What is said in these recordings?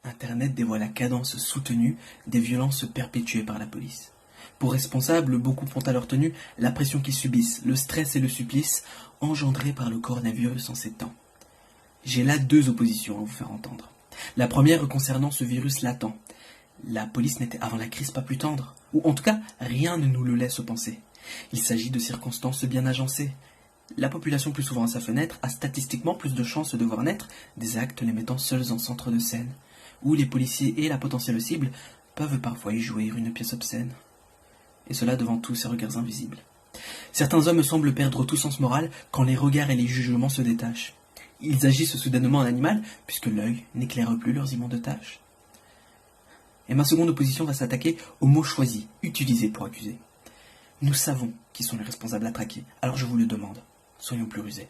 Internet dévoile la cadence soutenue des violences perpétuées par la police. Pour responsables, beaucoup font à leur tenue la pression qu'ils subissent, le stress et le supplice engendrés par le coronavirus en ces temps. J'ai là deux oppositions à vous faire entendre. La première concernant ce virus latent. La police n'était avant la crise pas plus tendre, ou en tout cas rien ne nous le laisse penser. Il s'agit de circonstances bien agencées. La population plus souvent à sa fenêtre a statistiquement plus de chances de voir naître des actes les mettant seuls en centre de scène, où les policiers et la potentielle cible peuvent parfois y jouer une pièce obscène. Et cela devant tous ces regards invisibles. Certains hommes semblent perdre tout sens moral quand les regards et les jugements se détachent. Ils agissent soudainement en animal, puisque l'œil n'éclaire plus leurs immondes tâches. Et ma seconde opposition va s'attaquer aux mots choisis, utilisés pour accuser. Nous savons qui sont les responsables à traquer, alors je vous le demande, soyons plus rusés.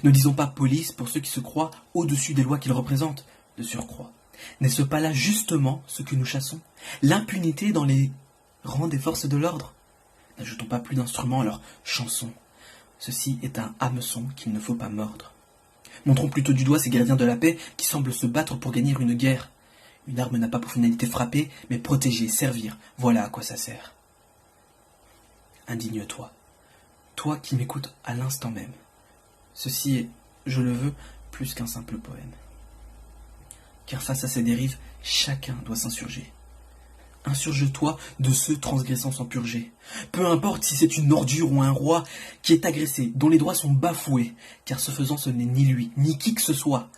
Ne disons pas police pour ceux qui se croient au-dessus des lois qu'ils représentent, de surcroît. N'est-ce pas là justement ce que nous chassons? L'impunité dans les rangs des forces de l'ordre? N'ajoutons pas plus d'instruments à leur chanson. Ceci est un hameçon qu'il ne faut pas mordre. Montrons plutôt du doigt ces gardiens de la paix qui semblent se battre pour gagner une guerre. Une arme n'a pas pour finalité frapper, mais protéger, servir. Voilà à quoi ça sert. Indigne-toi. Toi qui m'écoutes à l'instant même. Ceci est, je le veux, plus qu'un simple poème. Car face à ces dérives, chacun doit s'insurger. Insurge-toi de ceux transgressant sans purger. Peu importe si c'est une ordure ou un roi qui est agressé, dont les droits sont bafoués, car ce faisant ce n'est ni lui, ni qui que ce soit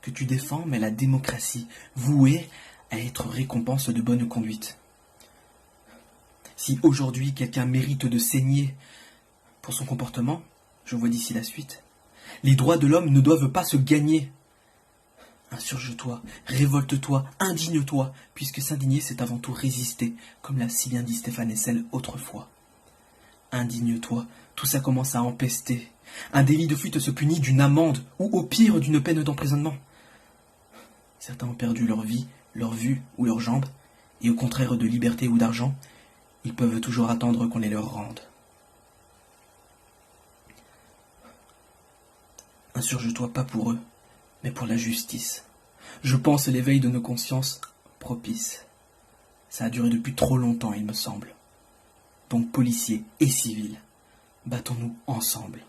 que tu défends, mais la démocratie, vouée à être récompense de bonne conduite. Si aujourd'hui quelqu'un mérite de saigner pour son comportement, je vois d'ici la suite. Les droits de l'homme ne doivent pas se gagner. Insurge-toi, révolte-toi, indigne-toi, puisque s'indigner, c'est avant tout résister, comme l'a si bien dit Stéphane Hessel autrefois. Indigne-toi, tout ça commence à empester. Un délit de fuite se punit d'une amende, ou au pire d'une peine d'emprisonnement. Certains ont perdu leur vie, leur vue ou leurs jambes, et au contraire de liberté ou d'argent, ils peuvent toujours attendre qu'on les leur rende. Insurge-toi pas pour eux, mais pour la justice. Je pense l'éveil de nos consciences propice. Ça a duré depuis trop longtemps, il me semble. Donc policiers et civils, battons-nous ensemble.